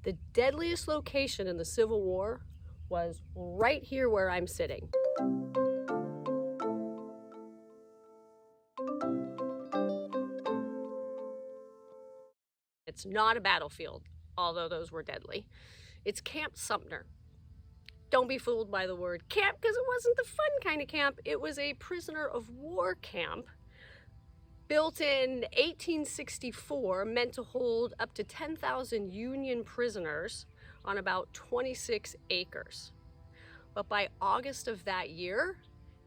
The deadliest location in the Civil War was right here where I'm sitting. It's not a battlefield, although those were deadly. It's Camp Sumter. Don't be fooled by the word camp, because it wasn't the fun kind of camp. It was a prisoner of war camp built in 1864, meant to hold up to 10,000 Union prisoners on about 26 acres. But by August of that year,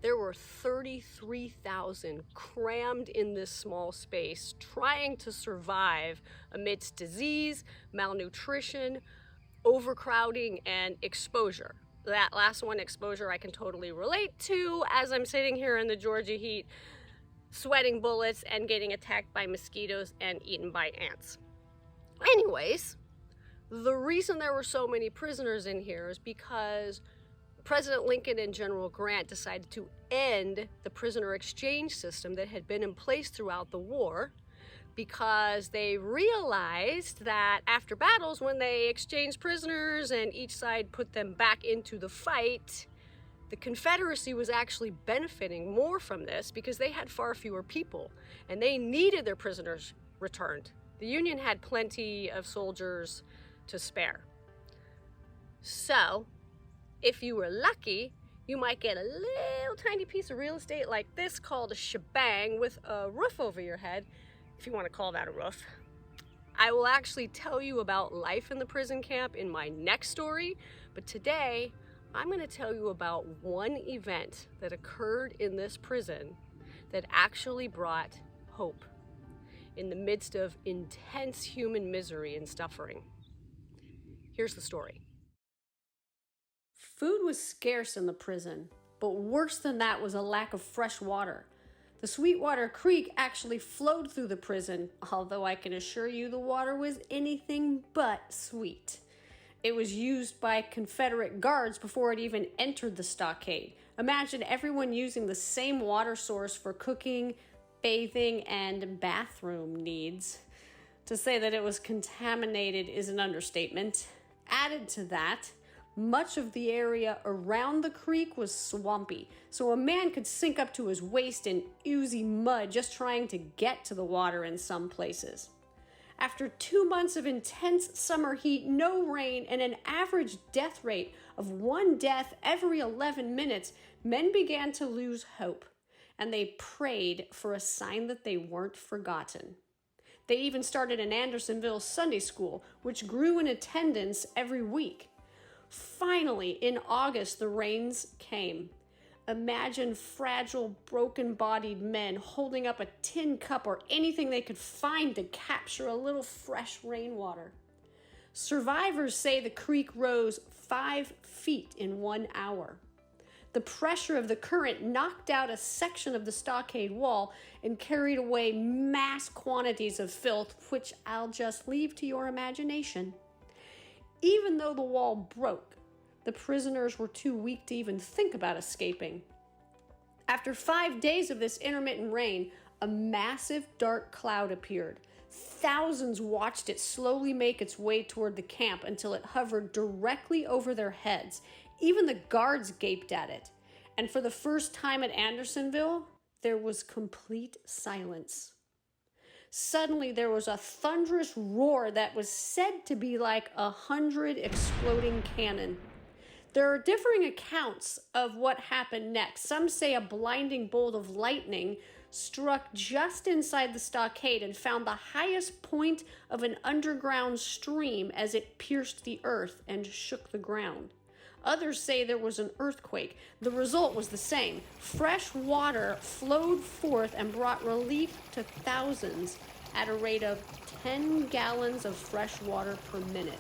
there were 33,000 crammed in this small space, trying to survive amidst disease, malnutrition, overcrowding, and exposure. That last one, exposure, I can totally relate to, as I'm sitting here in the Georgia heat, sweating bullets and getting attacked by mosquitoes and eaten by ants. Anyways, the reason there were so many prisoners in here is because President Lincoln and General Grant decided to end the prisoner exchange system that had been in place throughout the war, because they realized that after battles, when they exchanged prisoners and each side put them back into the fight, the Confederacy was actually benefiting more from this because they had far fewer people and they needed their prisoners returned. The Union had plenty of soldiers to spare. So, if you were lucky, you might get a little tiny piece of real estate like this called a shebang with a roof over your head, if you want to call that a roof. I will actually tell you about life in the prison camp in my next story, but today I'm going to tell you about one event that occurred in this prison that actually brought hope in the midst of intense human misery and suffering. Here's the story. Food was scarce in the prison, but worse than that was a lack of fresh water. The Sweetwater Creek actually flowed through the prison, although I can assure you the water was anything but sweet. It was used by Confederate guards before it even entered the stockade. Imagine everyone using the same water source for cooking, bathing, and bathroom needs. To say that it was contaminated is an understatement. Added to that, much of the area around the creek was swampy, so a man could sink up to his waist in oozy mud just trying to get to the water in some places. After 2 months of intense summer heat, no rain, and an average death rate of 1 death every 11 minutes, men began to lose hope, and they prayed for a sign that they weren't forgotten. They even started an Andersonville Sunday school, which grew in attendance every week. Finally, in August, the rains came. Imagine fragile, broken-bodied men holding up a tin cup or anything they could find to capture a little fresh rainwater. Survivors say the creek rose 5 feet in 1 hour. The pressure of the current knocked out a section of the stockade wall and carried away mass quantities of filth, which I'll just leave to your imagination. Even though the wall broke, the prisoners were too weak to even think about escaping. After 5 days of this intermittent rain, a massive dark cloud appeared. Thousands watched it slowly make its way toward the camp until it hovered directly over their heads. Even the guards gaped at it. And for the first time at Andersonville, there was complete silence. Suddenly, there was a thunderous roar that was said to be like 100 exploding cannon. There are differing accounts of what happened next. Some say a blinding bolt of lightning struck just inside the stockade and found the highest point of an underground stream as it pierced the earth and shook the ground. Others say there was an earthquake. The result was the same. Fresh water flowed forth and brought relief to thousands at a rate of 10 gallons of fresh water per minute,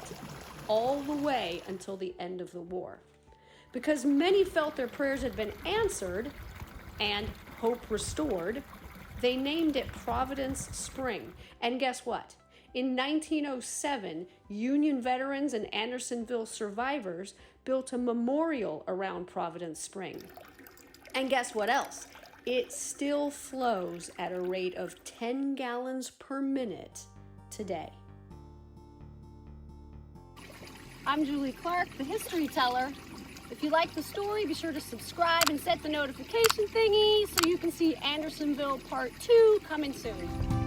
all the way until the end of the war. Because many felt their prayers had been answered and hope restored, they named it Providence Spring. And guess what? In 1907, Union veterans and Andersonville survivors built a memorial around Providence Spring. And guess what else? It still flows at a rate of 10 gallons per minute today. I'm Julie Clark, the history teller. If you like the story, be sure to subscribe and set the notification thingy so you can see Andersonville Part 2 coming soon.